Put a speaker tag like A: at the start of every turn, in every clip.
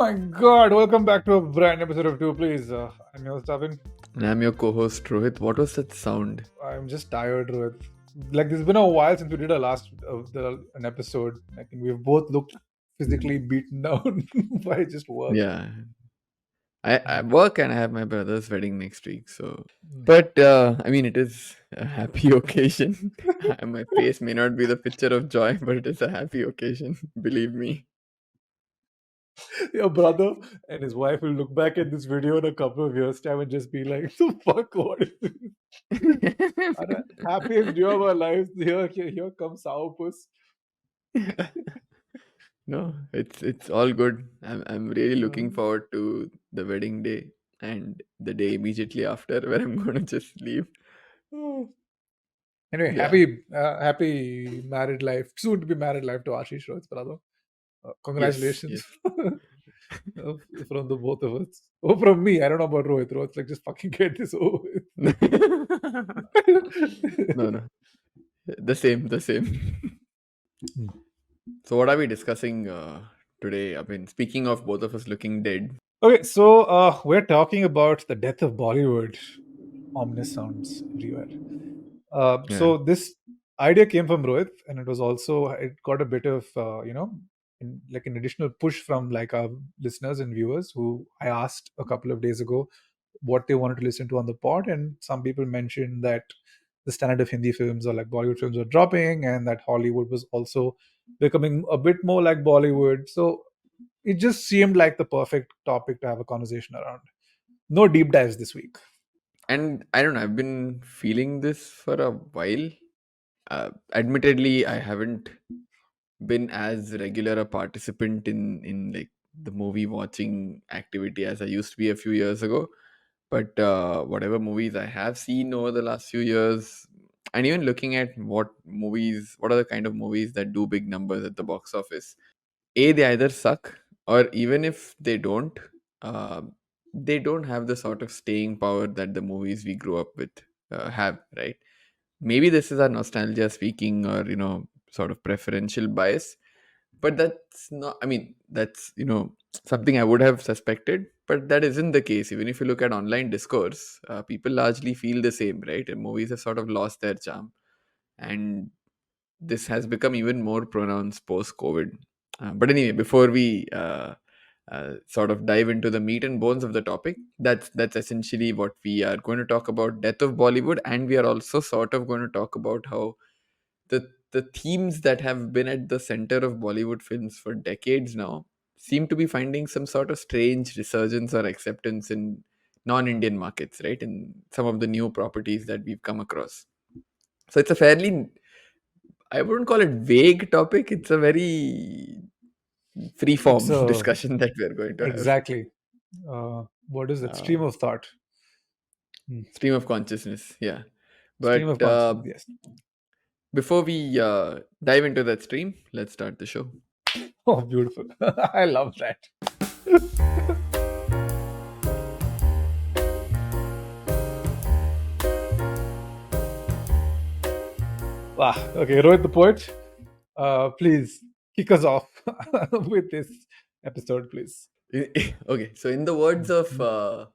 A: my god, welcome back to a brand new episode of Two Please. I'm your host, Abhin.
B: And I'm your co-host Rohit. What was that sound?
A: I'm just tired, Rohit. Like, it's been a while since we did our last an episode. I think we've both looked physically beaten down by just work.
B: Yeah, I work and I have my brother's wedding next week. So,
A: Mm.
B: but I mean, it is a happy occasion. My face may not be the picture of joy, but it is a happy occasion. Believe me.
A: Your brother and his wife will look back at this video in a couple of years' time and just be like, the fuck, what is this? Our happiest day of our lives. Here comes Sourpuss.
B: No, it's all good. I'm really looking
A: Um,
B: forward to the wedding day and the day immediately after, where I'm gonna just leave.
A: Anyway,
B: Yeah.
A: happy married life, soon to be married life to Ashish Rohit's brother.
B: Yes.
A: Congratulations
B: Yes.
A: uh, from the both of us. Oh, from me, I don't know about Rohit. Rohit's like, just fucking get this over with.
B: No, no. The same. The same. So, what are we discussing today? I mean, speaking of both of us looking dead.
A: Okay, so we're talking about the death of Bollywood. Ominous sounds everywhere.
B: Yeah.
A: So this idea came from Rohit, and it got a bit of like an additional push from like our listeners and viewers who I asked a couple of days ago what they wanted to listen to on the pod, and some people mentioned that the standard of Hindi films or like Bollywood films were dropping, and that Hollywood was also becoming a bit more like Bollywood. So it just seemed like the perfect topic to have a conversation around. No deep dives this week.
B: And I don't know, I've been feeling this for a while. Admittedly, I haven't been as regular a participant in like the movie watching activity as I used to be a few years ago. But whatever movies I have seen over the last few years, and even looking at what are the kind of movies that do big numbers at the box office, they either suck, or even if uh, they don't have the sort of staying power that the movies we grew up with have, right? Maybe this is our nostalgia speaking, or sort of preferential bias, but that's not, I mean, that's something I would have suspected, but that isn't the case. Even if you look at online discourse, people largely feel the same, right? And movies have sort of lost their charm, and this has become even more pronounced post COVID. But anyway, before we sort of dive into the meat and bones of the topic, that's essentially what we are going to talk about: death of Bollywood, and we are also sort of going to talk about how the themes that have been at the center of Bollywood films for decades now seem to be finding some sort of strange resurgence or acceptance in non-Indian markets, right? In some of the new properties that we've come across. So it's a fairly, I wouldn't call it vague topic. It's a very free
A: It's
B: form
A: a
B: discussion that we're going to have.
A: Exactly. What is that?
B: Uh,
A: Stream of thought. Hmm.
B: Stream of consciousness, yeah.
A: Stream of
B: But
A: consciousness. Yes.
B: before we dive into that stream, let's start the show.
A: Oh, beautiful. I love that. Wow. Okay, Rohit the poet. Please kick us off with this episode, please.
B: Okay, so in the words of
A: Mhm.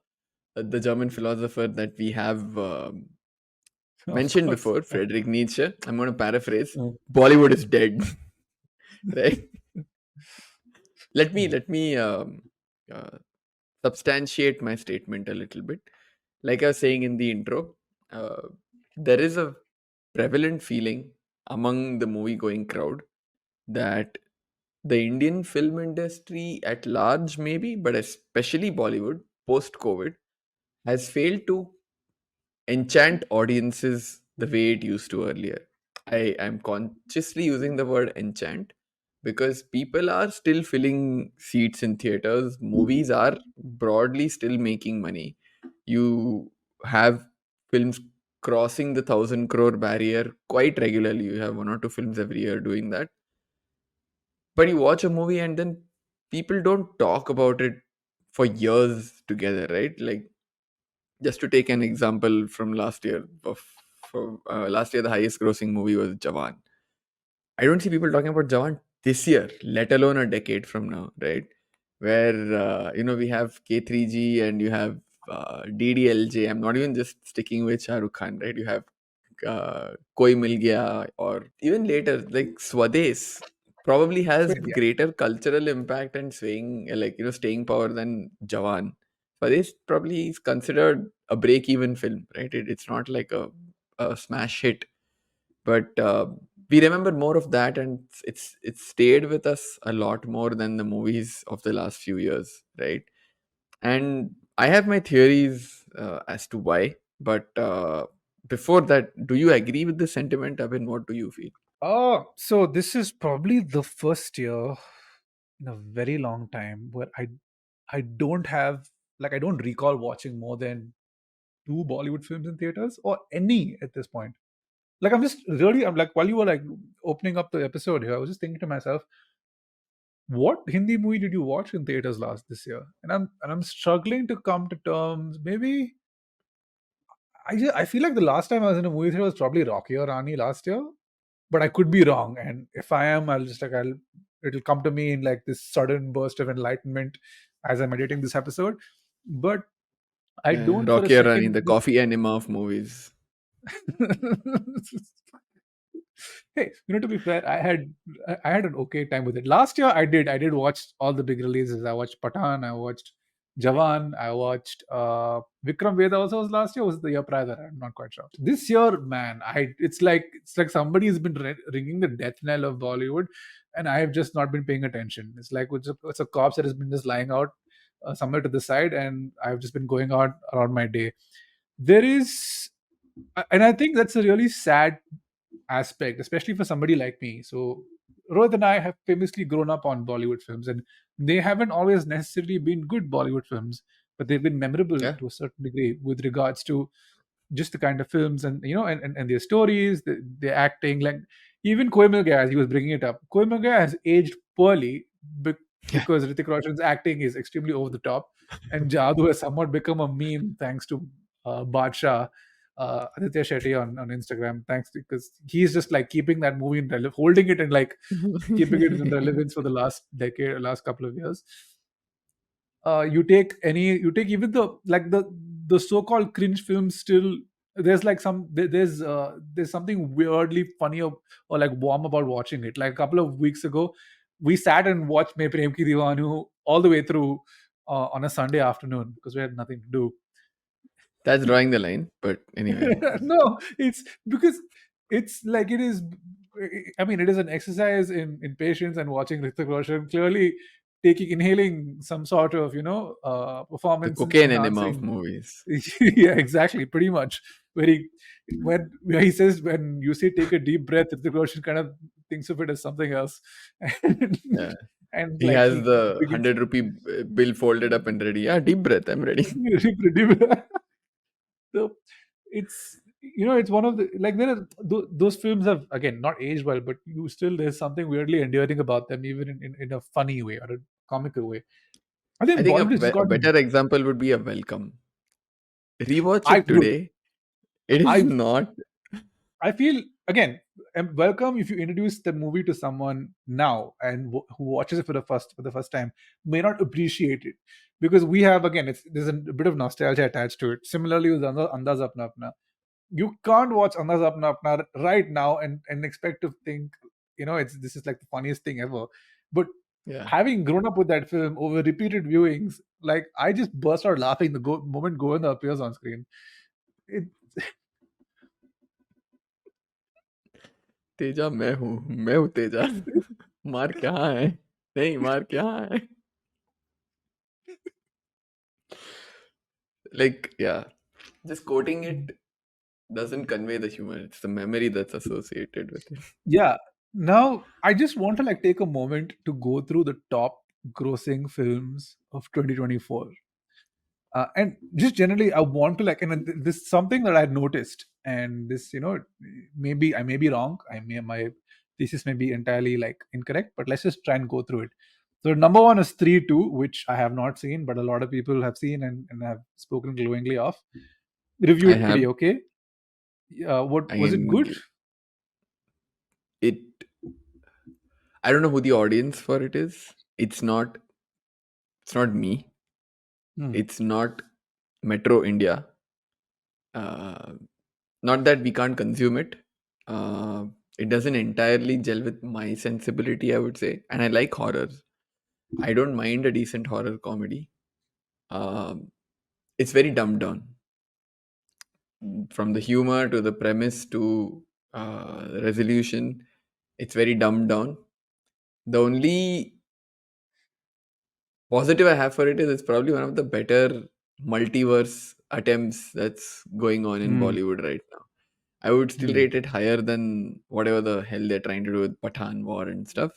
B: the German philosopher that we have
A: Of
B: mentioned
A: course.
B: before, Friedrich Nietzsche, I'm going to paraphrase:
A: Mm.
B: Bollywood is dead, right?
A: Mm.
B: Let me uh, substantiate my statement a little bit. Like I was saying in the intro, uh, there is a prevalent feeling among the movie going crowd that the Indian film industry at large, maybe, but especially Bollywood post COVID, has failed to enchant audiences the way it used to earlier. I am consciously using the word enchant because people are still filling seats in theaters. Movies are broadly still making money. You have films crossing the 1,000 crore barrier quite regularly. You have one or two films every year doing that. But you watch a movie and then people don't talk about it for years together, right? Like, just to take an example from last year, last year the highest grossing movie was Jawan. I don't see people talking about Jawan this year, let alone a decade from now, right? where we have K3G and you have DDLJ. I'm not even just sticking with Shah Rukh Khan, right? You have Koi Mil Gaya, or even later, like Swades probably
A: So
B: has
A: yeah.
B: greater cultural impact and swaying, staying power than Jawan. Swades probably is considered a break-even film, right? It's not like a smash hit, but we remember more of that, and it's stayed with us a lot more than the movies of the last few years, right? And I have my theories as to why, but before that, do you agree with the sentiment? I mean, what do you feel?
A: Oh, so this is probably the first year in a very long time where I don't have, like, I don't recall watching more than two Bollywood films in theaters or any at this point. Like, I'm like, while you were like opening up the episode here, I was just thinking to myself, what Hindi movie did you watch in theaters last this year? And I'm struggling to come to terms. Maybe I feel like the last time I was in a movie theater was probably Rocky or Rani last year, but I could be wrong. And if I am, it'll come to me in like this sudden burst of enlightenment as I'm editing this episode. But I
B: Yeah,
A: don't for a
B: Rocky or Rani,
A: second.
B: the coffee enema of movies.
A: Hey, to be fair, I had an okay time with it. Last year, I did watch all the big releases. I watched Patan, I watched Jawan, I watched Vikram Vedha. Also was last year, was the year prior that I'm not quite sure. This year, man, it's like somebody's been ringing the death knell of Bollywood, and I have just not been paying attention. It's a corpse that has been just lying out somewhere to the side, and I've just been going out around my day. There is, and I think that's a really sad aspect, especially for somebody like me. So Rohit and I have famously grown up on Bollywood films, and they haven't always necessarily been good Bollywood films, but they've been memorable
B: Yeah,
A: to a certain degree with regards to just the kind of films and and their stories, their acting. Like even Koi Mil Gaya, as he was bringing it up, Koi Mil Gaya has aged poorly
B: yeah.
A: because Hrithik Roshan's acting is extremely over the top, and Jadoo has somewhat become a meme thanks to Badshah, Aditya Shetty on Instagram. Thanks because he's just like keeping that movie in holding it and like keeping it in relevance for the last decade, last couple of years. You take even the so-called cringe films. Still there's like there's something weirdly funny or like warm about watching it. Like a couple of weeks ago we sat and watched Main Prem Ki Diwani all the way through on a Sunday afternoon because we had nothing to do.
B: That's drawing the line, but anyway.
A: No, it's because it's like it is. I mean, it is an exercise in patience and watching Hrithik Roshan clearly inhaling some sort of
B: The
A: performance
B: cocaine enema of
A: enhancing.
B: movies.
A: Yeah, exactly, pretty much. Very where he says when you say take a deep breath, Hrithik Roshan kind of thinks of it as something else, and,
B: Yeah.
A: and
B: He
A: like
B: has
A: he
B: the
A: begins.
B: 100 rupee bill folded up and ready. Yeah, deep breath. I'm ready.
A: So it's one of the like there are those films have again not aged well, but you still there's something weirdly endearing about them, even in a funny way or a comical way. I
B: I
A: think
B: think
A: Bollywood has just
B: a
A: gotten.
B: better example would be a welcome. Rewatch
A: I
B: it
A: would.
B: today. It is
A: I
B: not.
A: I feel again welcome if you introduce the movie to someone now and who watches it for the first time may not appreciate it because we have again there's a bit of nostalgia attached to it. Similarly with Andaz Apna Apna, you can't watch Andaz Apna Apna right now and expect to think this is like the funniest thing ever. But
B: Yeah.
A: having grown up with that film over repeated viewings, like I just burst out laughing the moment Govinda appears on screen. It,
B: Teja मैं हूँ तेजा मार कहाँ है नहीं मार कहाँ है like yeah, just quoting it doesn't convey the humor. It's the memory that's associated with it.
A: yeah. Now I just want to like take a moment to go through the top grossing films of 2024. And just generally I want to like, and this is something that I noticed, and this maybe I may be wrong, my thesis may be entirely like incorrect, but let's just try and go through it. So number one is 3-2, which I have not seen but a lot of people have seen and have spoken glowingly of.
B: I
A: Reviewed pretty
B: have.
A: okay. What
B: I
A: was it
B: can
A: good?
B: give it. I don't know who the audience for it is. It's not. It's not me.
A: Hmm.
B: It's not Metro India. Uh, Not that we can't consume it. Uh, it doesn't entirely gel with my sensibility, I would say. And I like horror. I don't mind a decent horror comedy. Um, it's very dumbed down, from the humor to the premise to resolution. It's very dumbed down. The only positive I have for it is it's probably one of the better multiverse attempts that's going on in
A: Hmm.
B: Bollywood right now. I would still
A: Hmm.
B: rate it higher than whatever the hell they're trying to do with Pathan War and stuff.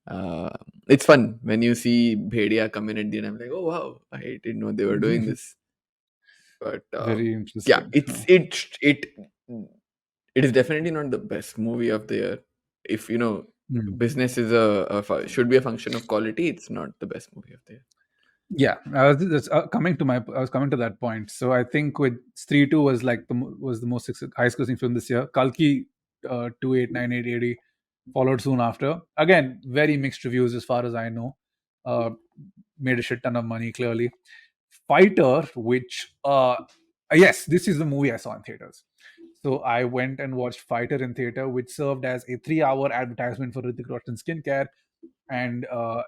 B: Uh, it's fun when you see Bhedia come in at the end. I'm like, oh wow, I didn't know they were doing this. But
A: Very
B: yeah,
A: interesting. Huh.
B: it is definitely not the best movie of the year. If
A: Hmm.
B: business is should be a function of quality, it's not the best movie of the year.
A: Yeah, I was coming to that point. So I think with Three Two was like was the most highest grossing film this year. Kalki 289880 followed soon after. Again, very mixed reviews as far as I know. Uh, Made a shit ton of money clearly. Fighter, which yes, this is the movie I saw in theaters. So I went and watched Fighter in theater, which served as a 3 hour advertisement for Hrithik Roshan skincare and a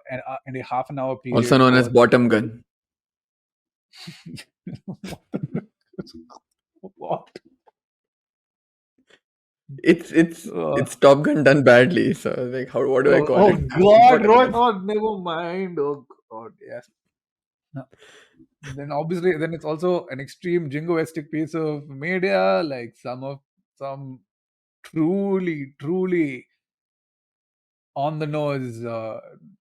A: half an hour
B: Also
A: period
B: known as
A: for
B: Bottom Gun.
A: what?
B: It's it's
A: Uh,
B: it's Top Gun done badly. So like, how what do I call
A: oh
B: it?
A: God,
B: Bottom
A: Rohit!
B: Gun.
A: Oh, never mind. Oh God, yes. No. Then obviously, then it's also an extreme jingoistic piece of media, like some truly on the nose
B: Yeah.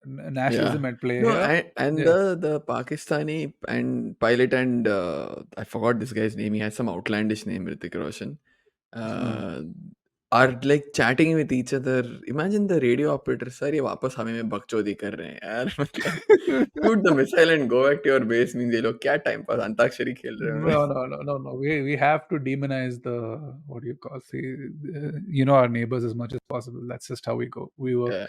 A: nationalism at play
B: No,
A: here.
B: and
A: Yeah.
B: the Pakistani and pilot and I forgot this guy's name. He has some outlandish name, Hrithik Roshan.
A: Hmm.
B: Uh, are like chatting with each other. Imagine the radio operator, sir, ये वापस हमें में बकचोदी कर रहे हैं यार मतलब shoot the missile and go back to your base means ये लोग क्या time pass अंताक्षरी खेल रहे होंगे.
A: No. We have to demonize the what do you call see our neighbors as much as possible. That's just how we go. We were
B: Yeah.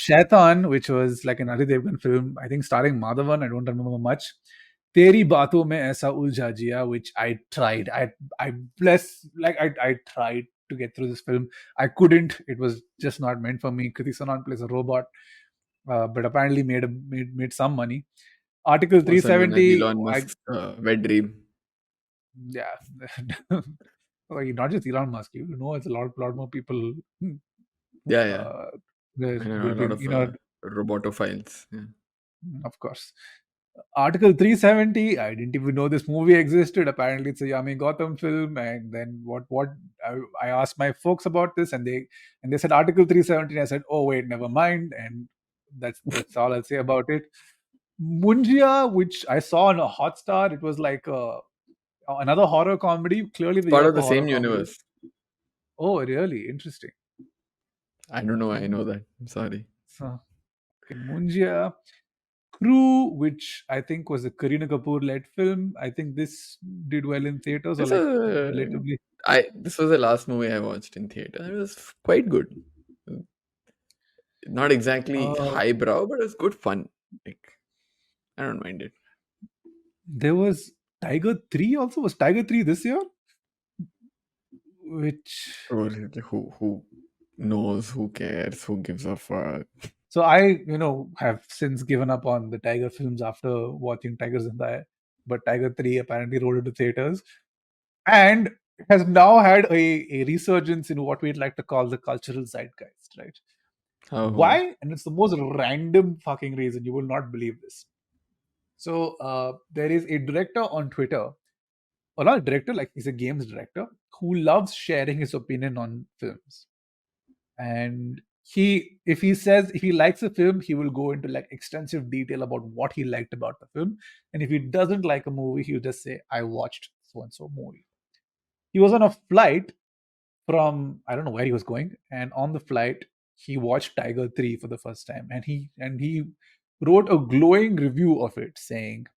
A: Shaitan, which was like an Ajay Devgan film, I think starring Madhavan. I don't remember much. Teri Baaton mein aisa Uljha Jiya, which I tried. I bless like I tried to get through this film. I couldn't. It was just not meant for me. Kriti Sanon plays a robot, but apparently made some money. Article
B: Also known as
A: 370.
B: Elon Musk's wet dream.
A: Yeah. Like, not just Elon Musk, it's a lot more people.
B: Yeah, yeah.
A: Uh, there
B: And a
A: will
B: lot
A: be,
B: of robotophiles. Yeah.
A: of course. Article 370. I didn't even know this movie existed. Apparently, it's a Yami Gotham film. And then what? I asked my folks about this, and they said Article 370. I said, oh wait, never mind. And that's all I'll say about it. Munjia, which I saw on a Hotstar, it was like another horror comedy. Clearly,
B: It's
A: the
B: part
A: year
B: of the
A: for horror
B: same
A: comedy.
B: universe.
A: Oh, really? Interesting.
B: I don't know. I
A: Mm.
B: know that. I'm sorry.
A: So, okay, Munjia. Crew, which I think was a Kareena Kapoor led film. I think this did well in theaters or
B: This
A: like
B: was
A: relatively.
B: this was the last movie I watched in theater. It was quite good. Not exactly
A: Uh,
B: highbrow, but it was good fun. Like I don't mind it.
A: there was Tiger 3 also. Was Tiger 3 this year? Which.
B: Or who knows? Who cares? Who gives a fuck?
A: So I, have since given up on the Tiger films after watching Tiger Zindaya. But Tiger 3 apparently rolled into theaters and has now had a resurgence in what we'd like to call the cultural zeitgeist, right?
B: How?
A: Why? And it's the most random fucking reason. You will not believe this. So there is a director on Twitter, or not a director, like he's a games director, who loves sharing his opinion on films. And if he likes a film, he will go into like extensive detail about what he liked about the film. And if he doesn't like a movie, he'll just say, I watched so and so movie. He was on a flight from I don't know where he was going, and on the flight he watched Tiger 3 for the first time, and he wrote a glowing review of it, saying,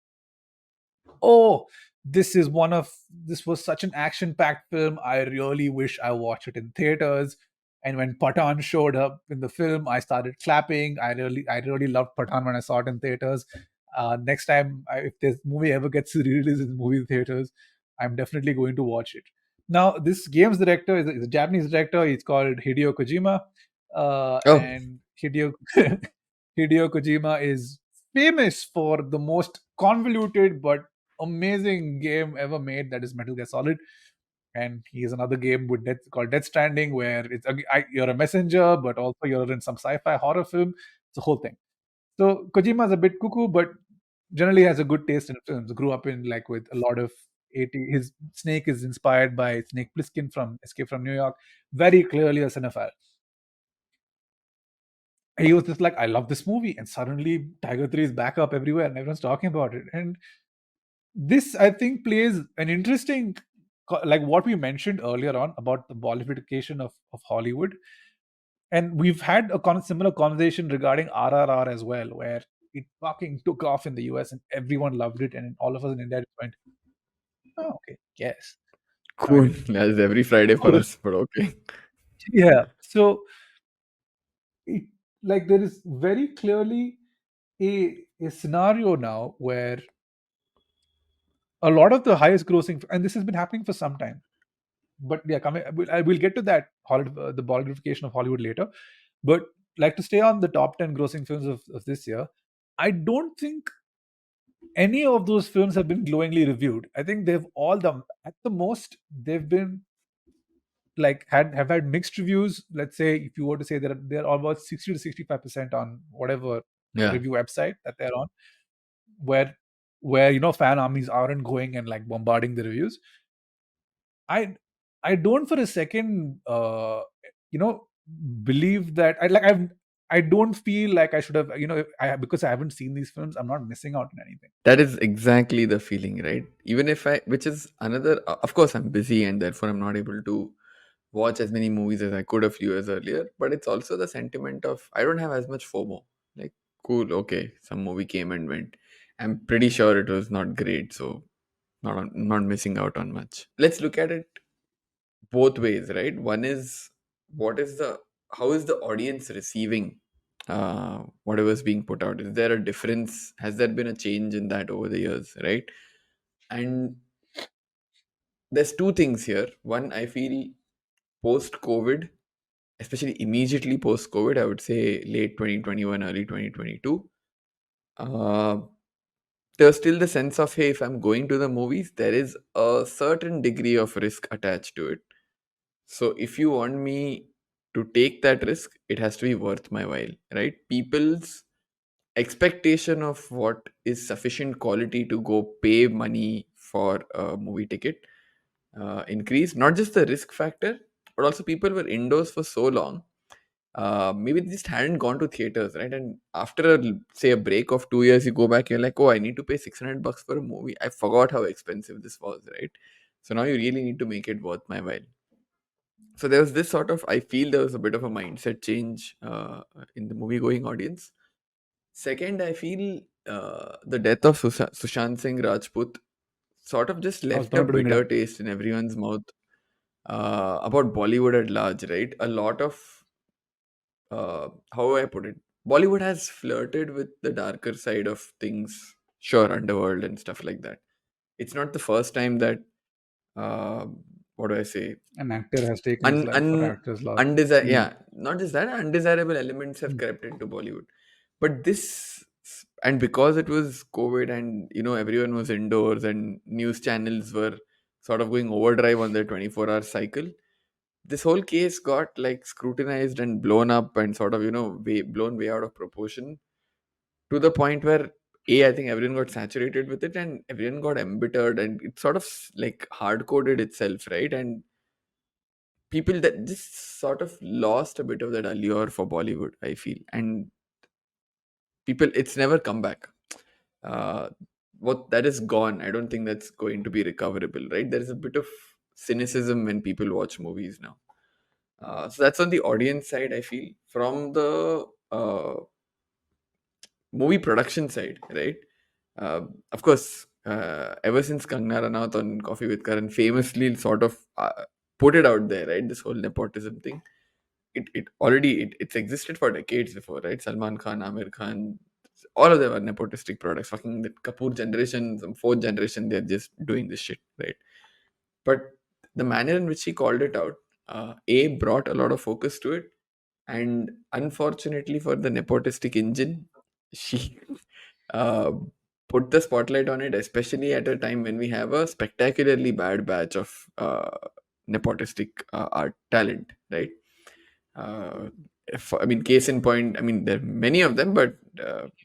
A: "Oh, this was such an action-packed film. I really wish I watched it in theaters." And when Pathan showed up in the film, I started clapping. I really loved Pathan when I saw it in theaters. Next time, if this movie ever gets released in movie theaters, I'm definitely going to watch it. Now, this game's director is a Japanese director. He's called Hideo Kojima,
B: Oh,
A: and Hideo Hideo Kojima is famous for the most convoluted but amazing game ever made, that is Metal Gear Solid. And he has another game with called Death Stranding, where you're a messenger, but also you're in some sci-fi horror film. It's a whole thing. So Kojima is a bit cuckoo, but generally has a good taste in films. Grew up in like with a lot of 80. His Snake is inspired by Snake Plissken from Escape from New York. Very clearly a cinephile. He was just like, I love this movie, and suddenly Tiger 3 is back up everywhere, and everyone's talking about it. And this, I think, plays an interesting, like what we mentioned earlier on about the Bollywoodification of Hollywood. And we've had a similar conversation regarding RRR as well, where it fucking took off in the US and everyone loved it, and all of us in India just went, "Oh, okay, yes." I
B: cool.
A: mean,
B: That's every Friday for us, but okay.
A: yeah. So, it, like, there is very clearly a scenario now where a lot of the highest grossing, and this has been happening for some time. But yeah, I will get to that the Bollywoodification of Hollywood later. But like to stay on the top 10 grossing films of this year, I don't think any of those films have been glowingly reviewed. I think they've all them at the most they've been like have had mixed reviews. Let's say if you were to say that they're about 60 to 65% on whatever
B: Yeah,
A: review website that they're on, where fan armies aren't going and like bombarding the reviews. I I don't for a second you know believe that I don't feel like I should have I because I haven't seen these films, I'm not missing out on anything.
B: that is exactly the feeling, right? Even if which is another, of course, I'm busy and therefore I'm not able to watch as many movies as I could a few years earlier. But it's also the sentiment of I don't have as much FOMO. Like, cool, okay, some movie came and went. I'm pretty sure it was not great, so not missing out on much. Let's look at it both ways, right? One is what is the how is the audience receiving whatever's being put out? Is there a difference? Has there been a change in that over the years, right? And there's two things here. One, I feel post COVID, especially immediately post COVID, I would say late 2021, early 2022. Uh, there's still the sense of, hey, if I'm going to the movies, there is a certain degree of risk attached to it. So if you want me to take that risk, it has to be worth my while, right? People's expectation of what is sufficient quality to go pay money for a movie ticket increased. Not just the risk factor, but also people were indoors for so long. Maybe they just hadn't gone to theaters, right? And after say a break of 2 years, you go back, you're like, oh, I need to pay $600 for a movie. I forgot how expensive this was, right? So now you really need to make it worth my while. So there was this sort of, I feel there was a bit of a mindset change in the movie going audience. Second, I feel the death of Sushant Singh Rajput sort of just
A: I was
B: left a
A: going to bring it
B: bitter
A: up.
B: taste in everyone's mouth about Bollywood at large, right? A lot of how I put it, Bollywood has flirted with the darker side of things, sure, underworld and stuff like that. It's not the first time that uh, what do I say,
A: An actor has taken his life or actor's life. Mm.
B: yeah, not just that, undesirable elements have
A: Mm.
B: crept into Bollywood. But this, and because it was COVID and everyone was indoors and news channels were sort of going overdrive on their 24-hour cycle, this whole case got like scrutinized and blown up and sort of blown way out of proportion, to the point where I think everyone got saturated with it and everyone got embittered, and it sort of like hard coded itself, right? And people that just sort of lost a bit of that allure for Bollywood, I feel. And people, it's never come back. uh what that is gone, I don't think that's going to be recoverable, right? There is a bit of cynicism when people watch movies now. So that's on the audience side, I feel. From the movie production side, right? Of course, ever since Kangna Ranaut on Coffee with Karan famously sort of put it out there, right? This whole nepotism thing. It's existed for decades before, right? Salman Khan, Amir Khan, all of them are nepotistic products. Fucking the Kapoor generation, some fourth generation, they're just doing this shit, right? But the manner in which he called it out, a brought a lot of focus to it, and unfortunately for the nepotistic engine, she uh, put the spotlight on it, especially at a time when we have a spectacularly bad batch of nepotistic art talent, right? Uh, I mean, case in point, I mean, there are many of them, but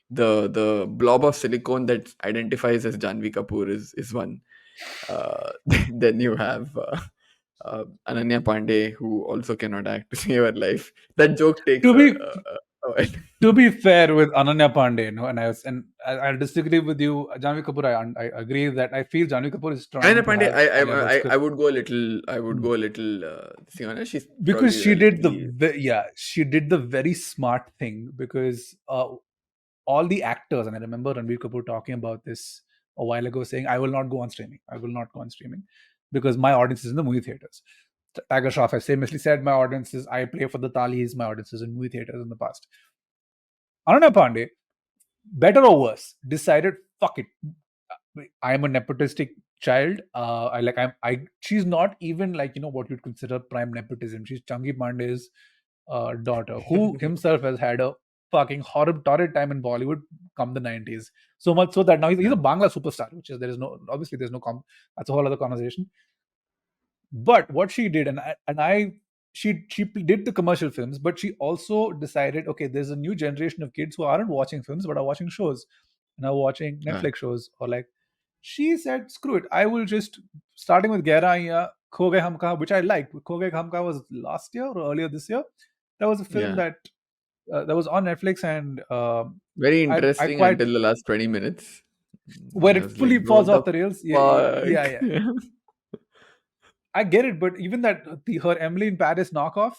B: the blob of silicone that identifies as Janvi Kapoor is one. Uh, then you have Ananya Pandey, who also cannot act to save her life. That joke takes
A: To be
B: a while.
A: to be fair with Ananya Pandey, no, I'll disagree with you, Janvi Kapoor. I agree that I feel Janvi Kapoor is
B: Ananya
A: trying to
B: Pandey,
A: have Alia Bhatt's
B: I
A: script
B: would go a little,
A: Hmm.
B: She's
A: Because
B: probably
A: she did
B: relatively,
A: she did the very smart thing because all the actors, and I remember Ranbir Kapoor talking about this a while ago, saying, "I will not go on streaming. I will not go on streaming because my audience is in the movie theaters." Tiger Shroff has famously said, "My audience is I play for the talis. My audience is in movie theaters." In the past, Ananya Pandey, better or worse, decided, "Fuck it. I am a nepotistic child. I like I'm I. She's not even like what you'd consider prime nepotism. She's Changi Pandey's daughter, who himself has had a fucking horrible, torrid time in Bollywood come the 90s. So much so that now he's
B: yeah,
A: a Bangla superstar, which is there is no obviously there's no that's a whole other conversation. But what she did, she did the commercial films, but she also decided, okay, there's a new generation of kids who aren't watching films but are watching shows and are watching
B: yeah,
A: Netflix shows or like. She said, "Screw it! I will just starting with Gaya, Kho Gaye Hum Kahan, which I liked. Kho Gaye Hum Kahan was last year or earlier this year. That was a film
B: yeah.
A: that was on Netflix, and
B: Very
A: I
B: interesting
A: quite
B: until the last 20 minutes.
A: where
B: I
A: it
B: was like,
A: fully falls
B: what the
A: off the rails. Yeah, yeah,
B: fuck?
A: yeah. I get it, but even her Emily in Paris knockoff,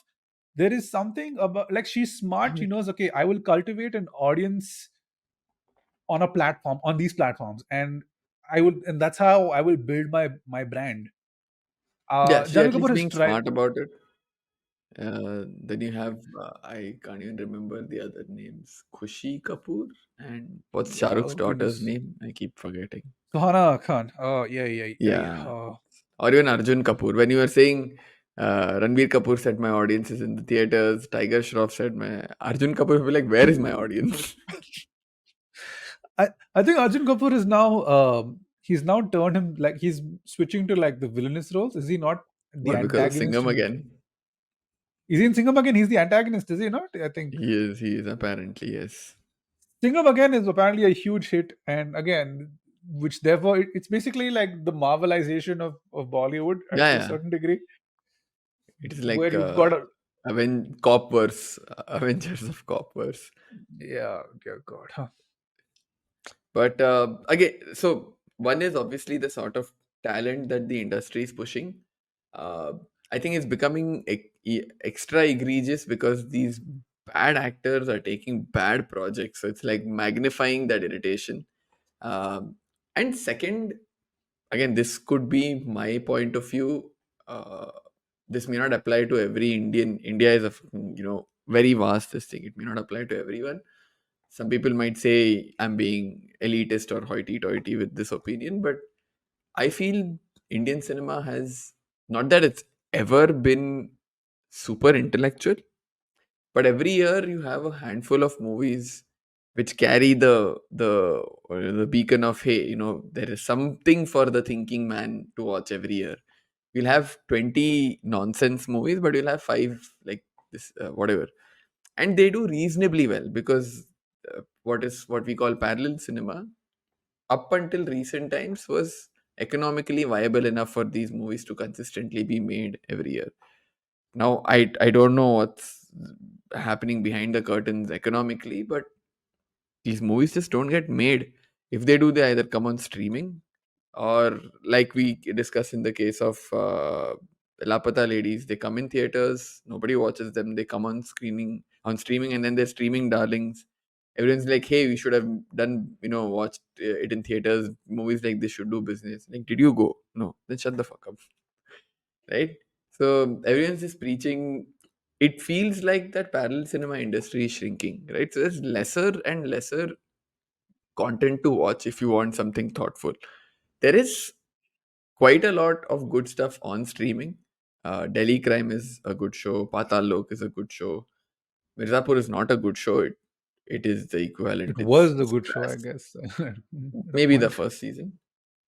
A: there is something about like she's smart. She knows, okay, I will cultivate an audience on a platform on these platforms, and that's how I will build my brand.
B: Yeah, she's
A: Janvi
B: at
A: Kapoor
B: least
A: has
B: being
A: tried.
B: smart about it. Then you have, I can't even remember the other names. Khushi Kapoor, and what's Shah Rukh's
A: Oh
B: daughter's
A: goodness,
B: name? I keep forgetting.
A: Suhana Khan. Oh yeah, yeah, yeah, yeah.
B: Yeah, or even Arjun Kapoor. When you were saying Ranbir Kapoor said my audience is in the theaters, Tiger Shroff said my Arjun Kapoor will be like, where is my audience?
A: I think Arjun Kapoor is now he's now turned him like he's switching to like the villainous roles. Is he not the
B: What, because of
A: antagonist?
B: Singham again?
A: Is he in Singham again? He's the antagonist, is he not? I think
B: He is apparently, yes.
A: Singham again is apparently a huge hit, and again, which therefore it's basically like the Marvelization of Bollywood
B: Yeah,
A: to a
B: yeah.
A: certain degree,
B: It is
A: where
B: like
A: you've got a
B: Cop Wars, Avengers of Cop Wars.
A: yeah, dear God, huh.
B: But again, so one is obviously the sort of talent that the industry is pushing. Uh, I think it's becoming extra egregious because these bad actors are taking bad projects. So it's like magnifying that irritation. Um, and second, again, this could be my point of view. Uh, this may not apply to every Indian. India is very vast. This thing, it may not apply to everyone. Some people might say I'm being elitist or hoity-toity with this opinion, but I feel Indian cinema has, not that it's ever been super intellectual, but every year you have a handful of movies which carry the beacon of, hey, there is something for the thinking man to watch every year. You'll have 20 nonsense movies, but you'll have five like this, whatever, and they do reasonably well because what we call parallel cinema up until recent times was economically viable enough for these movies to consistently be made every year. Now I don't know what's happening behind the curtains economically, but these movies just don't get made. If they do, they either come on streaming, or like we discussed in the case of Lapata Ladies, they come in theaters, nobody watches them, they come on streaming, and then they're streaming darlings. Everyone's like, hey, we should have done, watched it in theaters. Movies like this should do business. Like, did you go? No, then shut the fuck up, right? So everyone's just preaching. It feels like that parallel cinema industry is shrinking, right? So there's lesser and lesser. content to watch if you want something thoughtful. There is quite a lot of good stuff on streaming. Delhi Crime is a good show. Patal Lok is a good show. Mirzapur is not a good show. It is the
A: It
B: equivalent.
A: was a
B: It's
A: good show, I
B: trash.
A: guess, at a
B: Maybe the
A: point.
B: first season.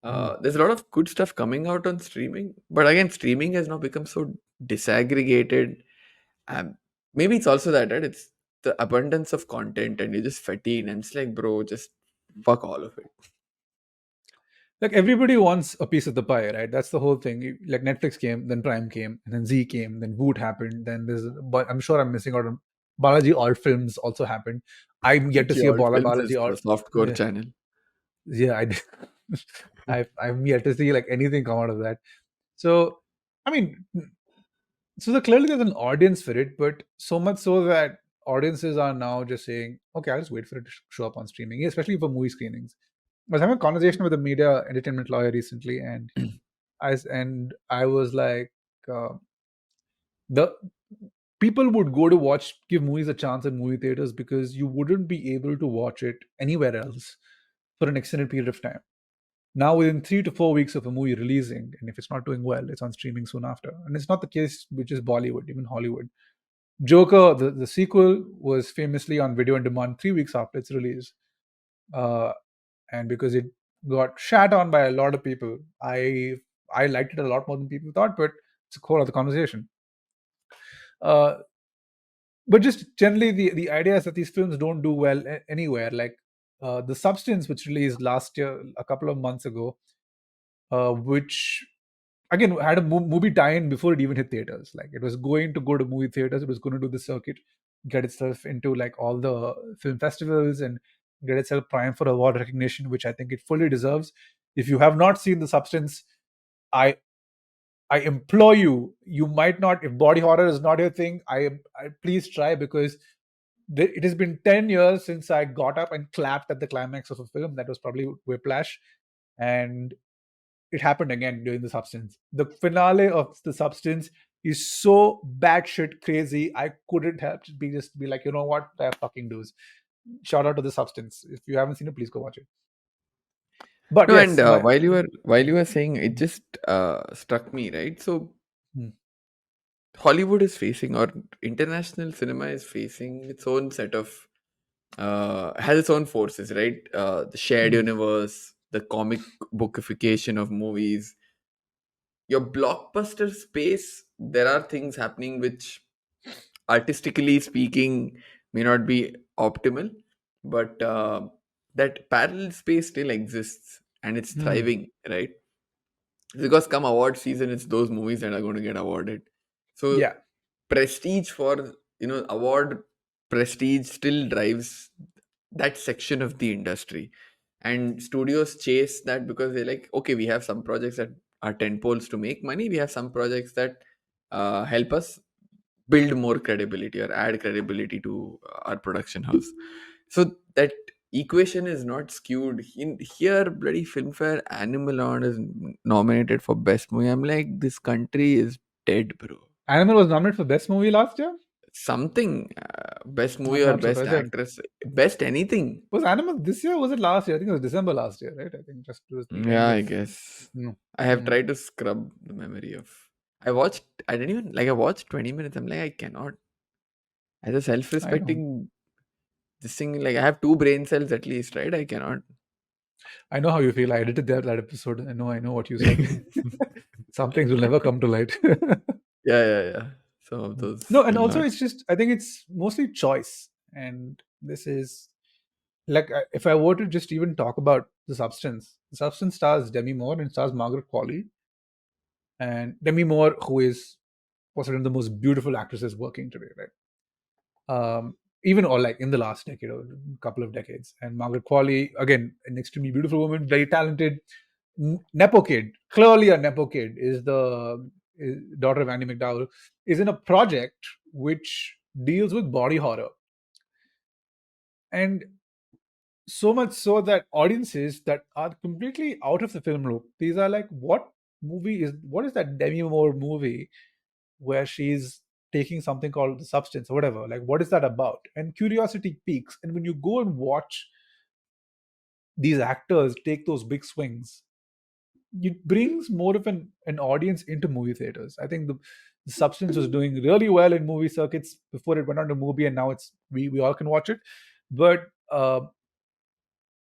A: Mm.
B: There's a lot of good stuff coming out on streaming, but again, streaming has now become so disaggregated. Um, Maybe it's also that, right? It's the abundance of content, and you just fatigue, and it's like, bro, just fuck all of it.
A: Like everybody wants a piece of the pie, right? That's the whole thing. Like Netflix came, then Prime came, and then Z came, then Woot happened, then there's. But I'm sure I'm missing out on Balaji Art Films also happened. I'm yet to
B: Okay,
A: see a
B: Alt Films is
A: Balaji
B: the
A: Art.
B: softcore
A: Yeah,
B: channel.
A: yeah, I did. I'm yet to see like anything come out of that. So, I mean, clearly there's an audience for it, but so much so that audiences are now just saying, okay, I'll just wait for it to show up on streaming, especially for movie screenings. I was having a conversation with a media entertainment lawyer recently, and I was like, uh, the people would go to give movies a chance in movie theaters because you wouldn't be able to watch it anywhere else for an extended period of time. Now, within 3 to 4 weeks of a movie releasing, and if it's not doing well, it's on streaming soon after. And it's not the case with just Bollywood, even Hollywood. Joker, the sequel, was famously on video on demand 3 weeks after its release. Uh, and because it got shat on by a lot of people, I liked it a lot more than people thought, but it's a whole other conversation. Uh, but just generally, the idea is that these films don't do well anywhere. Like The Substance, which released last year, a couple of months ago, which again had a movie tie-in before it even hit theaters. Like it was going to go to movie theaters, it was going to do the circuit, get itself into like all the film festivals and get itself primed for award recognition, which I think it fully deserves. If you have not seen The Substance, I I implore you, you might not, if body horror is not your thing, I please try, because it has been 10 years since I got up and clapped at the climax of a film. That was probably Whiplash, and it happened again during The Substance. The finale of The Substance is so batshit crazy. I couldn't help just be like, you know what, I fucking does. Shout out to The Substance. If you haven't seen it, please go watch it. But
B: No, and
A: yes, my
B: while you were saying, it just struck me, right? So
A: Hmm.
B: Hollywood is facing, or international cinema is facing, its own set of has its own forces, right? The shared
A: Hmm.
B: universe, the comic bookification of movies, your blockbuster space. There are things happening which, artistically speaking, may not be optimal, but that parallel space still exists and it's
A: Hmm.
B: thriving, right? Because come award season, it's those movies that are going to get awarded. So
A: Yeah.
B: prestige for, award prestige still drives that section of the industry, and studios chase that because they're like, okay, we have some projects that are tent poles to make money, we have some projects that help us build more credibility or add credibility to our production house. So that equation is not skewed. In here, bloody Filmfare Animal On is nominated for best movie. I'm like, this country is dead, bro.
A: Animal was nominated for best movie last year.
B: Something, best movie
A: I'm
B: or
A: not
B: best
A: surprised.
B: actress, best anything.
A: Was Animal this year? Or was it last year? I think it was December last year, right? I think just it was the
B: Yeah,
A: end of.
B: I guess.
A: No.
B: I have
A: Mm,
B: tried to scrub the memory of. I watched. I didn't even like. I watched 20 minutes. I'm like, I cannot. As a
A: I know.
B: self-respecting this thing, like I have two brain cells at least, right? I cannot.
A: I know how you feel. I edited that episode. I know what you said. Some things will never come to light.
B: Yeah, yeah, yeah. Some of those
A: No, and
B: will
A: also
B: not.
A: it's just I think it's mostly choice, and this is like if I were to just even talk about the substance stars Demi Moore and stars Margaret Qualley, and Demi Moore, who is possibly one of the most beautiful actresses working today, right? Even or like in the last decade or couple of decades. And Margaret Qualley, again, an extremely beautiful woman, very talented, nepo kid, clearly a nepo kid, daughter of Andy McDowell, is in a project which deals with body horror, and so much so that audiences that are completely out of the film loop, these are like, what is that Demi Moore movie where she's taking something called the substance or whatever, like what is that about, and curiosity peaks, and when you go and watch these actors take those big swings, it brings more of an audience into movie theaters. I think the Substance was doing really well in movie circuits before it went on to movie, and now it's we all can watch it. But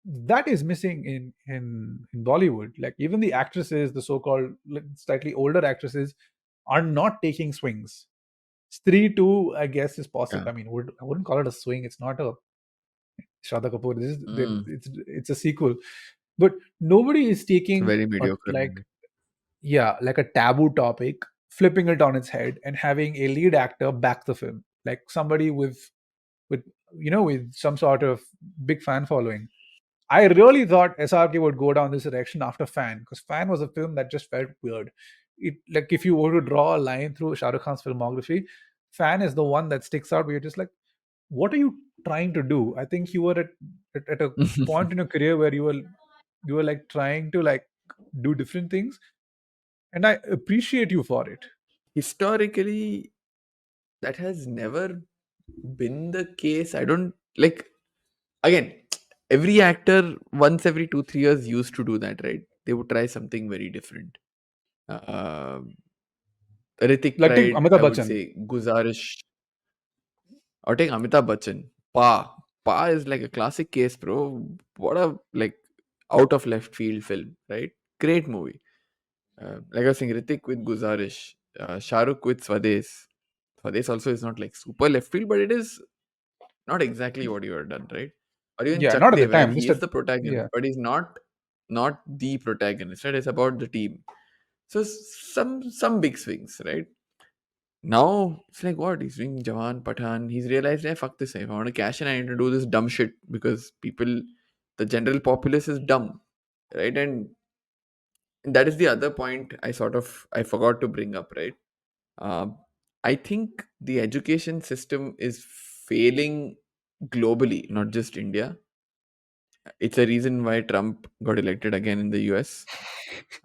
A: that is missing in Bollywood. Like even the actresses, the so-called like, slightly older actresses, are not taking swings. Stree 2, I guess, is
B: Yeah.
A: possible. I mean, I wouldn't call it a swing. It's not a Shraddha Kapoor.
B: Mm.
A: It's a sequel, but nobody is
B: It's a
A: taking
B: very
A: a
B: mediocre
A: like
B: movie.
A: yeah like a taboo topic, flipping it on its head, and having a lead actor back the film, like somebody with with some sort of big fan following. I really thought SRK would go down this direction after Fan, because Fan was a film that just felt weird. It like if you were to draw a line through Shah Rukh Khan's filmography, Fan is the one that sticks out where you're just like, what are you trying to do? I think you were at a point in your career where you were like trying to like do different things, and I appreciate you for it.
B: Historically, that has never been the case. I don't like, again, every actor once every 2 3 years used to do that, right? They would try something very different. uh, Hrithik
A: Like take
B: tried,
A: Amitabh
B: I would
A: Bachchan.
B: say, Guzarish, or take Amitabh Bachchan. Pa is like a classic case, bro. What a like out of left field film, right? Great movie. Like I was saying, Hrithik with Guzarish, Shahrukh with Swades. Swades also is not like super left field, but it is not exactly what you have done, right? Or even
A: Yeah,
B: Chak
A: not at
B: De,
A: the
B: where
A: time.
B: he
A: Just
B: is
A: at
B: the protagonist,
A: yeah.
B: but he's not the protagonist, right? It's about the team. So some big swings, right? Now it's like what he's doing Jawan, Pathan. He's realized, hey, fuck this. If I want to cash in, I need to do this dumb shit because people, the general populace is dumb, right? And that is the other point I forgot to bring up, right? Um, I think the education system is failing globally, not just India. It's a reason why Trump got elected again in the US.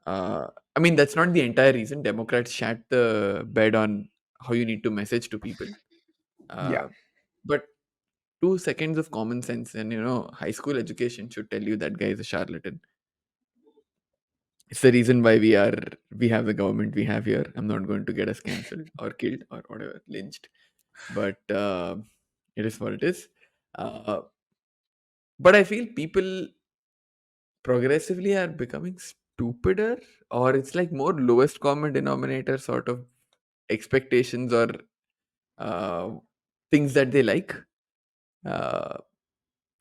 B: I mean, that's not the entire reason. Democrats shat the bed on how you need to message to people.
A: Yeah.
B: Uh, but 2 seconds of common sense and high school education should tell you that guy is a charlatan. It's the reason why we have the government we have here. I'm not going to get us cancelled or killed or whatever, lynched. But it is what it is. Uh, but I feel people progressively are becoming stupider, or it's like more lowest common denominator sort of expectations or uh, things that they like. Uh,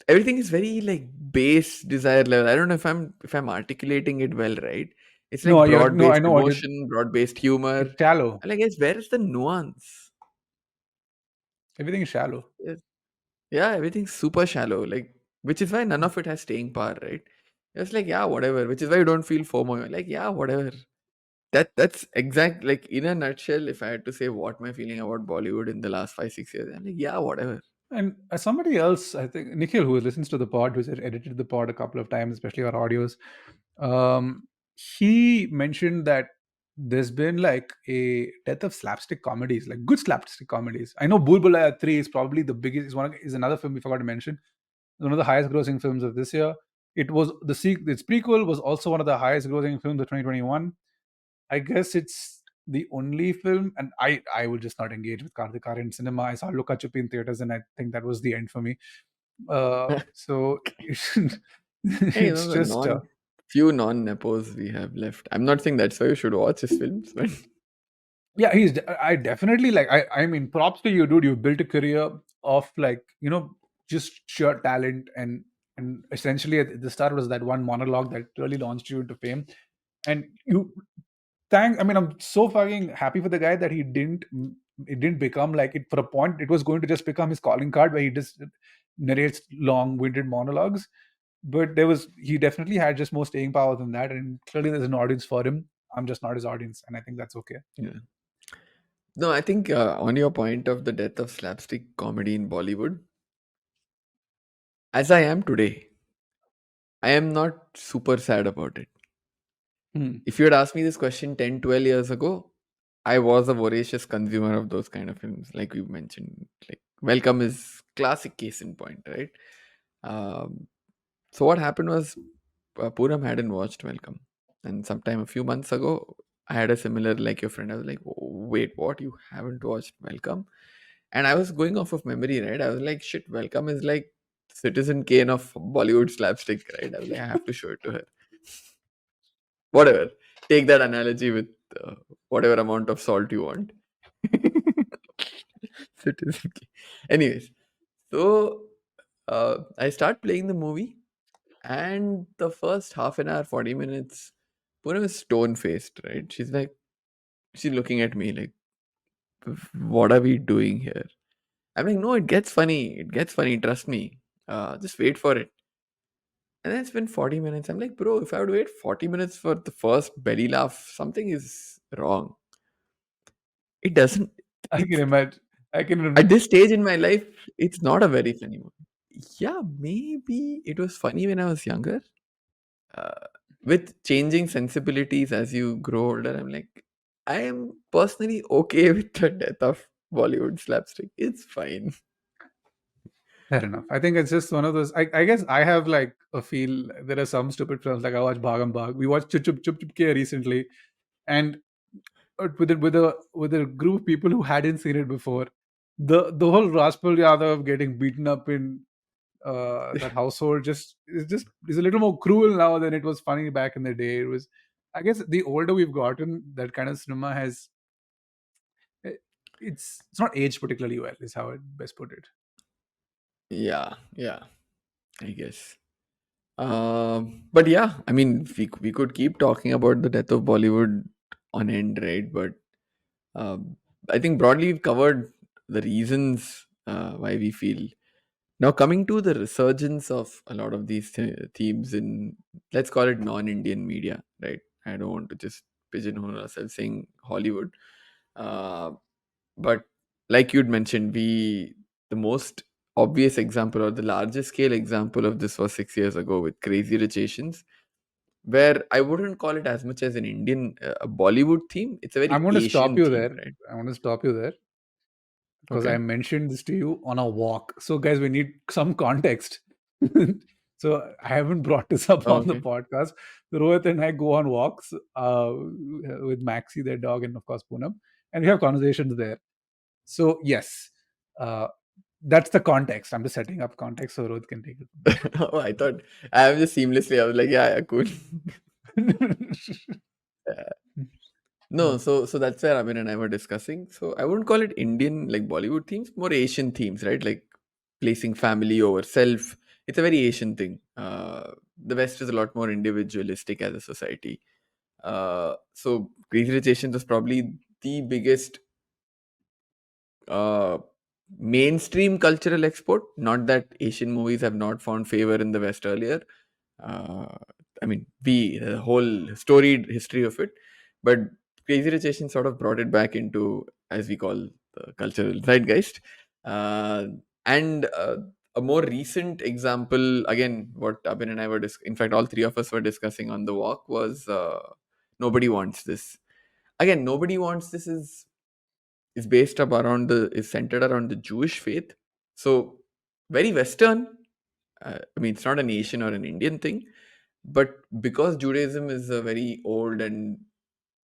B: Everything is very like base desire level. I don't know if I'm articulating it well, right? It's like
A: No, you're
B: broad
A: no. I
B: based
A: know what you.
B: emotion, broad based humor.
A: It's shallow.
B: And I guess where is the nuance?
A: Everything is shallow.
B: Yes. Yeah, everything's super shallow. Like, which is why none of it has staying power, right? It's like, yeah, whatever. Which is why you don't feel FOMO. You're like, yeah, whatever. That's exact. Like in a nutshell, if I had to say what my feeling about Bollywood in the last 5 6 years, I'm like, yeah, whatever.
A: And as somebody else, I think Nikhil, who listens to the pod, who's edited the pod a couple of times, especially our audios, um, he mentioned that there's been like a death of slapstick comedies, like good slapstick comedies. I know Bhool Bhulaiya 3 is probably the biggest. Is another film we forgot to mention. One of the highest grossing films of this year. It was its prequel was also one of the highest grossing films of 2021. I guess it's the only film, and I will just not engage with Karthik Aryan in cinema. I saw Luka Chupi in theaters, and I think that was the end for me. So
B: Hey,
A: it's
B: the
A: just
B: few non-nepos we have left. I'm not saying that's why you should watch his films, but
A: yeah. I definitely like. I mean, props to you, dude. You built a career of like just sheer talent, and essentially at the start was that one monologue that really launched you into fame, and you I mean, I'm so fucking happy for the guy that it didn't become like it for a point. It was going to just become his calling card where he just narrates long-winded monologues. But he definitely had just more staying power than that, and clearly there's an audience for him. I'm just not his audience, and I think that's okay.
B: yeah. No, I think on your point of the death of slapstick comedy in Bollywood, as I am today, I am not super sad about it.
A: Hmm.
B: If you had asked me this question 10, 12 years ago, I was a voracious consumer of those kind of films, like you mentioned. Like Welcome is classic case in point, right? Um, So what happened was, Puram hadn't watched Welcome, and sometime a few months ago, I had a similar like your friend. I was like, "Wait, what? You haven't watched Welcome?" And I was going off of memory, right? I was like, "Shit, Welcome is like Citizen Kane of Bollywood slapstick, right?" I was like, "I have to show it to her." Whatever. Take that analogy with uh, whatever amount of salt you want. Citizen Kane. Anyways, so I start playing the movie, and the first half an hour, 40 minutes, Poonam is stone faced, right? She's looking at me like, what are we doing here? I'm like, no, it gets funny. It gets funny. Trust me. Just wait for it. And then it's been 40 minutes. I'm like, bro, if I would wait 40 minutes for the first belly laugh, something is wrong. It doesn't,
A: I can
B: it's
A: imagine. I
B: at
A: can.
B: this stage in my life, it's not a very funny one. Yeah, maybe it was funny when I was younger. uh, with changing sensibilities as you grow older, I'm like, I am personally okay with the death of Bollywood slapstick. It's fine.
A: Fair enough. I think it's just one of those. I guess I have like a feel. There are some stupid films like I watched Bhagam Bhag. We watched Chup Ke recently, and with a group of people who hadn't seen it before, the whole Raspal Yadav getting beaten up in that household just is a little more cruel now than it was funny back in the day. It was, I guess, the older we've gotten, that kind of cinema has it's not aged particularly well. Is how I best put it.
B: Yeah, yeah, I guess. But yeah, I mean, we could keep talking about the death of Bollywood on end, right? But um, I think broadly we've covered the reasons why we feel. Now, coming to the resurgence of a lot of these themes in, let's call it non-Indian media, right? I don't want to just pigeonhole ourselves saying Hollywood, uh, but like you'd mentioned, the most obvious example or the largest scale example of this was 6 years ago with Crazy Rich Asians, where I wouldn't call it as much as an Indian a Bollywood theme. It's a
A: I'm
B: very
A: going to stop
B: Asian
A: you
B: theme,
A: there.
B: right?
A: I want to stop you there because I
B: Okay.
A: mentioned this to you on a walk. So, guys, we need some context. So, I haven't brought this up
B: Oh,
A: on the
B: okay.
A: podcast. Rohit and I go on walks with Maxi, their dog, and of course Poonam, and we have conversations there. So, yes, uh, that's the context. I'm just setting up context so Rohit can take it
B: Oh, I thought I was just seamlessly. I was like, yeah, yeah, cool.
A: from
B: Yeah.
A: there.
B: No, so that's where Abhin and I were discussing. So I wouldn't call it Indian like Bollywood themes, more Asian themes, right? Like placing family over self. It's a very Asian thing. The West is a lot more individualistic as a society. So Crazy Rich Asians was probably the biggest uh, mainstream cultural export. Not that Asian movies have not found favor in the West earlier. Uh, I mean, the whole storied history of it, but Crazy Rich Asians sort of brought it back into, as we call, the cultural zeitgeist. Uh, and a more recent example, again, what Abhin and I were, in fact, all three of us were discussing on the walk was Nobody Wants This. Again, Nobody Wants This is based up around is centered around the Jewish faith. So very Western. I mean, it's not an Asian or an Indian thing, but because Judaism is a very old and,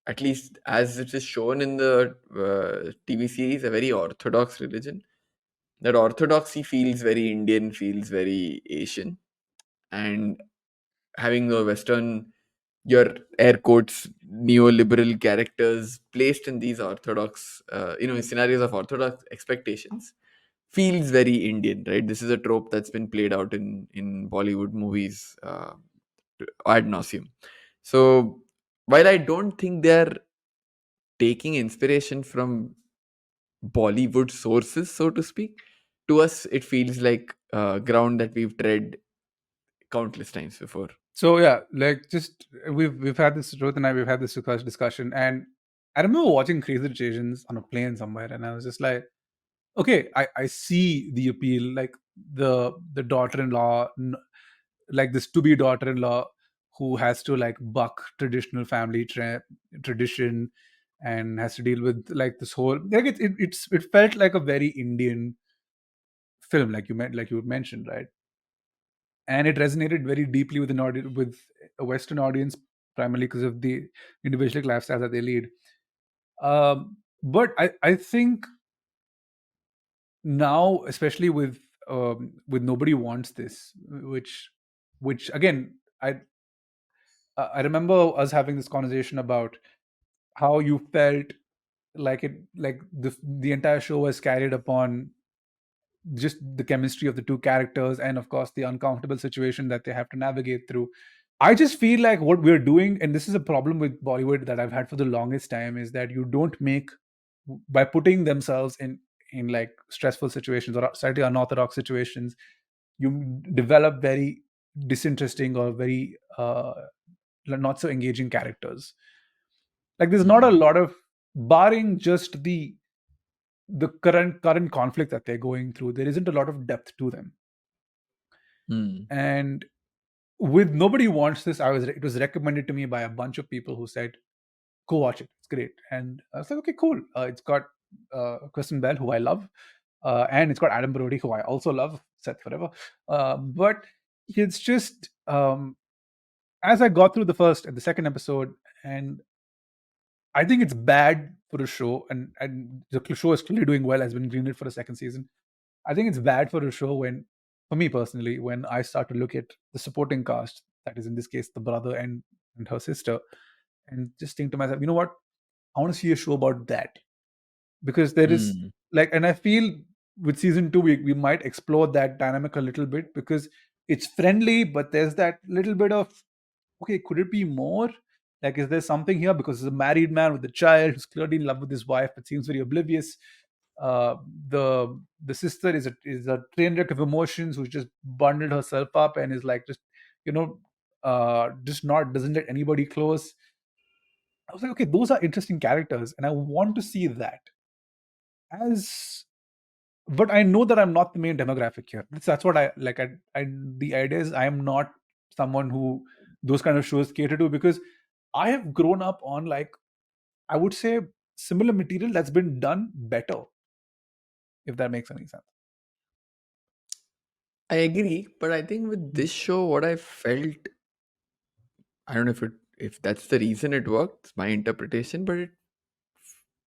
B: at least as it is shown in the TV series, a very orthodox religion. That orthodoxy feels very Indian, feels very Asian, and having the Western, your air quotes, neoliberal characters placed in these orthodox, scenarios of orthodox expectations feels very Indian, right? This is a trope that's been played out in Bollywood movies ad nauseum. So while I don't think they're taking inspiration from Bollywood sources, so to speak, to us it feels like ground that we've tread countless times before.
A: So yeah, like just we've had this Rohit and I we've had this discussion, and I remember watching Crazy Rich Asians on a plane somewhere, and I was just like, okay, I see the appeal, like the daughter-in-law, like this to be daughter-in-law who has to like buck traditional family tradition and has to deal with like this whole like it felt like a very Indian film, like you mentioned, right? and it resonated very deeply with with a Western audience, primarily because of the individual lifestyles that they lead. But I think now, especially with Nobody Wants This, which again, I remember us having this conversation about how you felt like the entire show was carried upon just the chemistry of the two characters, and of course the uncomfortable situation that they have to navigate through. I just feel like what we're doing, and this is a problem with Bollywood that I've had for the longest time, is that you don't make, by putting themselves in like stressful situations or slightly unorthodox situations, you develop very disinteresting or very not so engaging characters. Like there's not a
B: Mm.
A: lot of, barring just the current conflict that they're going through, there isn't a lot of depth to them.
B: Mm.
A: And with Nobody Wants This, it was recommended to me by a bunch of people who said, go watch it, it's great. And I was like, okay, cool. It's got Kristen Bell, who I love, and it's got Adam Brody, who I also love, Seth forever. But it's just, as I got through the first and the second episode, and I think it's bad for a show, and the show is clearly doing well, has been greenlit for a second season. I think it's bad for a show when, for me personally, when I start to look at the supporting cast, that is in this case the brother and her sister, and just think to myself, you know what, I want to see a show about that. Because there is,
B: Mm.
A: like, and I feel with season two we might explore that dynamic a little bit, because it's friendly, but there's that little bit of, okay, could it be more? Like, is there something here? Because he's a married man with a child who's clearly in love with his wife, but seems very oblivious. Uh, the sister is a train wreck of emotions who's just bundled herself up and is like just, you know, just not doesn't let anybody close. I was like, okay, those are interesting characters, and I want to see that. As But I know that I'm not the main demographic here. That's what I like. I The idea is I am not someone who those kind of shows cater to, because I have grown up on, like, I would say, similar material that's been done better, if that makes any sense.
B: I agree, but I think with
A: Mm.
B: this show, what I felt, I don't know if that's the reason it worked. It's my interpretation, but it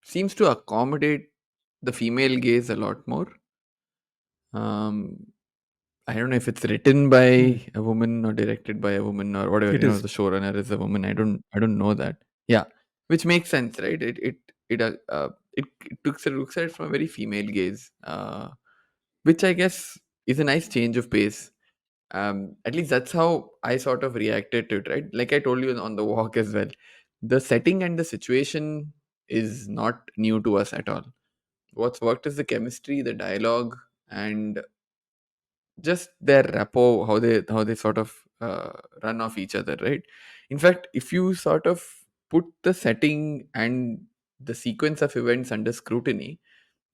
B: seems to accommodate the female gaze a lot more. Um, I don't know if it's written by
A: Mm.
B: a woman or directed by a woman or whatever.
A: It is.
B: The showrunner is a woman. I don't know that. Yeah, which makes sense, right? It looks at it from a very female gaze, which I guess is a nice change of pace. At least that's how I sort of reacted to it, right? Like I told you on the walk as well. The setting and the situation is not new to us at all. What's worked is the chemistry, the dialogue, and just their rapport, how they sort of run off each other, right? In fact, if you sort of put the setting and the sequence of events under scrutiny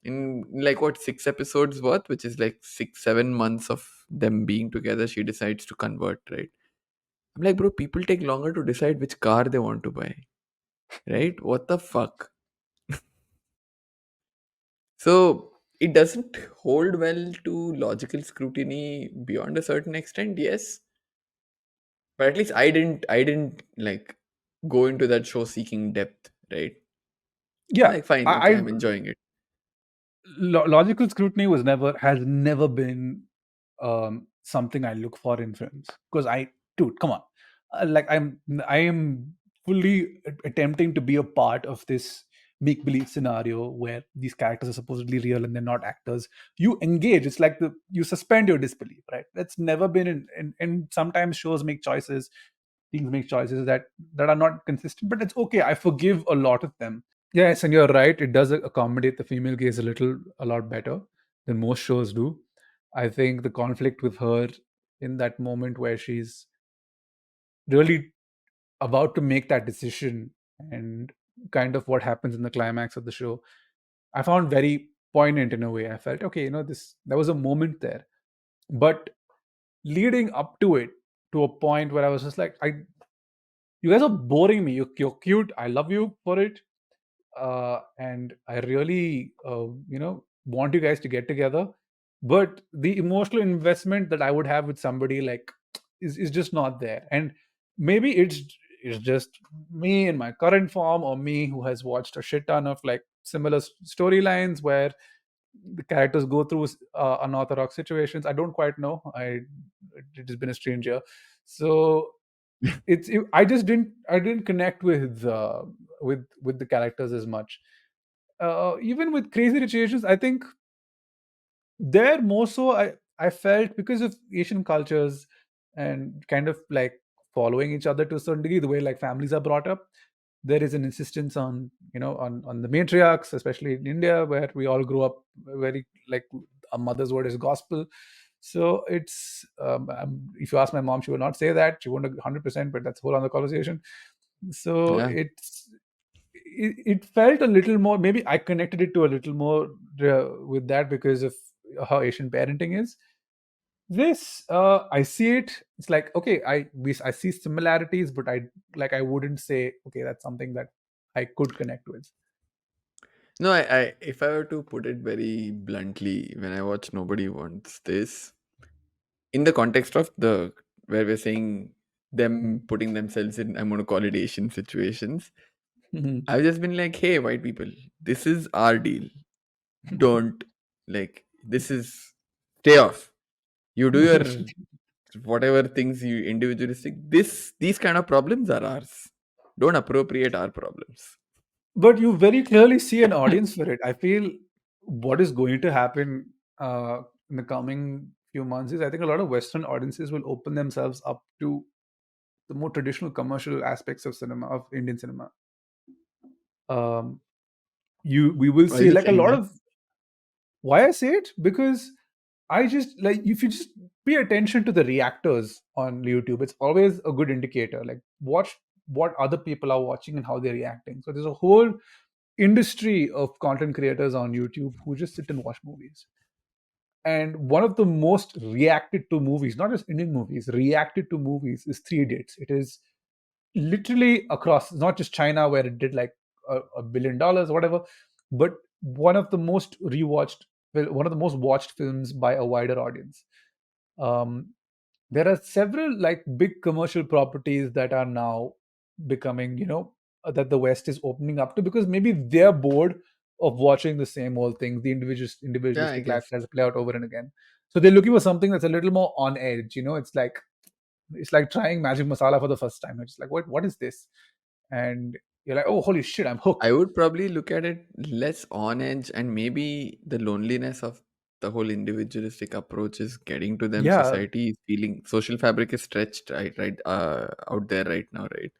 B: in like what 6 episodes worth, which is like 6-7 months of them being together, she decides to convert, right? I'm like, bro, people take longer to decide which car they want to buy, right? What the fuck? So it doesn't hold well to logical scrutiny beyond a certain extent, yes. But at least I didn't like go into that show seeking depth, right? I'm
A: Yeah,
B: like, fine, okay,
A: I
B: I'm enjoying it.
A: logical scrutiny has never been something I look for in films, because dude, come on. Like, I am fully attempting to be a part of this make believe scenario where these characters are supposedly real and they're not actors. You engage. It's like you suspend your disbelief, right? That's never been and sometimes shows make choices, things make choices that are not consistent, but it's okay. I forgive a lot of them. Yes, and you're right. It does accommodate the female gaze a lot better than most shows do. I think the conflict with her in that moment where she's really about to make that decision, and kind of what happens in the climax of the show, I found very poignant in a way. I felt, okay, there was a moment there. But leading up to it, to a point where I was just like, you guys are boring me. You're cute. I love you for it. And I really, want you guys to get together. But the emotional investment that I would have with somebody like is just not there. And maybe it's just me in my current form, or me who has watched a shit ton of like similar storylines where the characters go through unorthodox situations. I don't quite know. It has been a strange year, so I didn't connect with the characters as much. Even with Crazy Rich Asians, I think there more so I felt, because of Asian cultures and kind of like following each other to a certain degree, the way like families are brought up, there is an insistence on, on the matriarchs, especially in India, where we all grew up very like a mother's word is gospel. So it's if you ask my mom, she will not say that, she won't 100%, but that's a whole other conversation. So
B: Yeah.
A: it felt a little more, maybe I connected it to a little more with that because of how Asian parenting is. This I see it, it's like, okay, I see similarities, but I wouldn't say, okay, that's something that I could connect with.
B: No, if I were to put it very bluntly, when I watch Nobody Wants This, in the context of the where we're saying them putting themselves in, I'm going to call it Asian situations,
A: Mhm.
B: I've just been like, hey, white people, this is our deal. Don't like this is stay off. You do your whatever things you individualistic. These kind of problems are ours. Don't appropriate our problems.
A: But you very clearly see an audience for it. I feel what is going to happen in the coming few months is, I think a lot of Western audiences will open themselves up to the more traditional commercial aspects of cinema, of Indian cinema. Um, we will
B: Why are
A: see
B: you
A: like a
B: saying
A: lot
B: that?
A: of, why I say it, because I just like, if you just pay attention to the reactors on YouTube, it's always a good indicator. Like, watch what other people are watching and how they're reacting. So there's a whole industry of content creators on YouTube who just sit and watch movies. And one of the most reacted to movies, not just Indian movies, reacted to movies is Three Idiots. It is literally across, not just China where it did like $1 billion or whatever, but one of the most rewatched, well, one of the most watched films by a wider audience. Um, there are several like big commercial properties that are now becoming, that the West is opening up to, because maybe they're bored of watching the same old thing, the
B: Yeah, I
A: individualistic
B: guess.
A: lifestyles play out over and again. So they're looking for something that's a little more on edge. It's like trying magic masala for the first time. It's like, what is this? And you're like, oh, holy shit, I'm hooked.
B: I would probably look at it less on edge, and maybe the loneliness of the whole individualistic approach is getting to them.
A: Yeah.
B: Society is feeling social fabric is stretched right out there right now, right?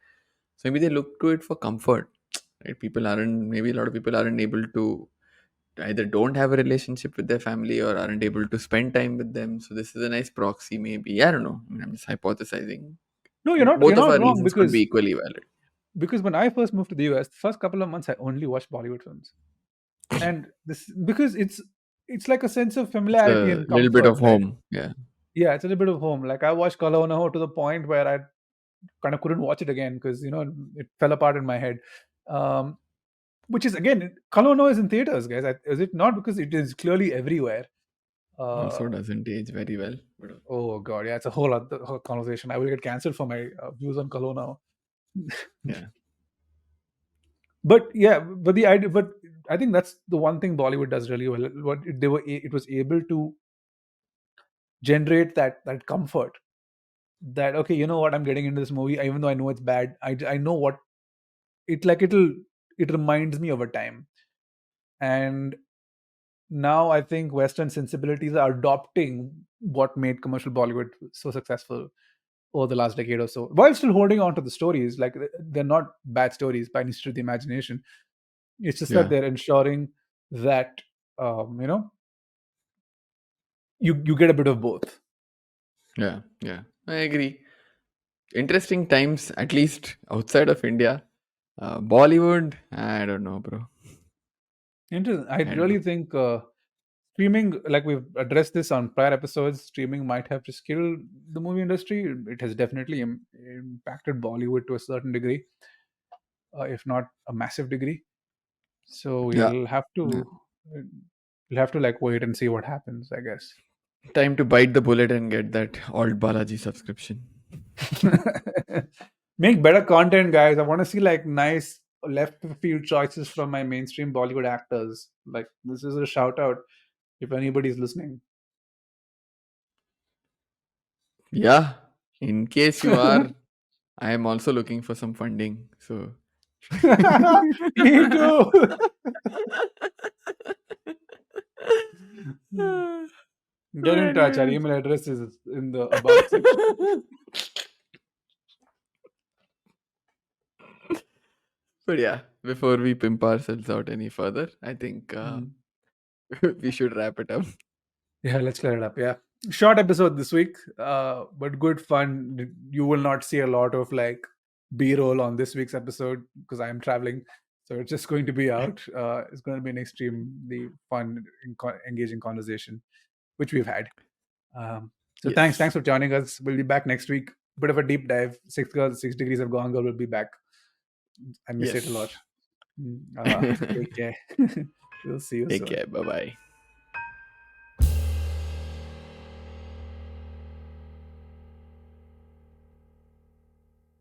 B: So maybe they look to it for comfort. Right? People aren't maybe a lot of people aren't able to either don't have a relationship with their family or aren't able to spend time with them. So this is a nice proxy, maybe. I don't know. I mean, I'm just hypothesizing.
A: No, you're
B: Both of
A: not
B: our
A: wrong,
B: reasons could be equally valid.
A: because when I first moved to the US, the first couple of months I only watched Bollywood films. And this, because it's like a sense of
B: It's
A: familiarity
B: a
A: and
B: little bit
A: comfort,
B: of
A: right?
B: home. Yeah.
A: Yeah, it's a little bit of home. Like, I watched Kalaonaho to the point where I kind of couldn't watch it again because it fell apart in my head. Um, which is, again, Kalaonaho is in theaters, guys. Is it not? Because it is clearly everywhere. Uh,
B: Also doesn't age very well. But
A: oh god, yeah, it's a whole other whole conversation. I will get cancelled for my views on Kalaonaho.
B: yeah.
A: But yeah, but the idea, but I think that's the one thing Bollywood does really well. What it was able to generate that comfort, that, okay, you know what, I'm getting into this movie, even though I know it's bad. I know what it reminds me of a time. And now I think Western sensibilities are adopting what made commercial Bollywood so successful over the last decade or so, while still holding on to the stories. Like, they're not bad stories by any stretch of the imagination. It's just that
B: Yeah.
A: they're ensuring that, um, you know you get a bit of both.
B: Yeah. Yeah. I agree. Interesting times, at least outside of India. Bollywood, I don't know, bro.
A: Interesting. I
B: I don't know.
A: really think streaming, like we've addressed this on prior episodes, streaming might have just killed the movie industry. It has definitely impacted Bollywood to a certain degree, if not a massive degree. So
B: Yeah.
A: we'll have
B: Yeah.
A: to like wait and see what happens, I guess.
B: Time to bite the bullet and get that old Balaji subscription.
A: Make better content, guys. I want to see like nice left field choices from my mainstream Bollywood actors. Like this is a shout out if anybody's listening.
B: Yeah. In case you are, I am also looking for some funding. So
A: Me too. Get in touch. Our
B: Anyways.
A: email address is in the about section.
B: But yeah, before we pimp ourselves out any further, I think
A: Mm.
B: we should wrap it up.
A: Yeah, let's clear it up. Yeah. Short episode this week, but good fun. You will not see a lot of like B roll on this week's episode because I'm traveling. So it's just going to be out. It's going to be an extremely fun, engaging conversation, which we've had. So thanks
B: Yes.
A: for joining us. We'll be back next week. Bit of a deep dive. 6 degrees of Gone Girl will be back. I miss it a lot.
B: Yes.
A: Take care. We'll see you
B: Take
A: soon.
B: care. Bye bye.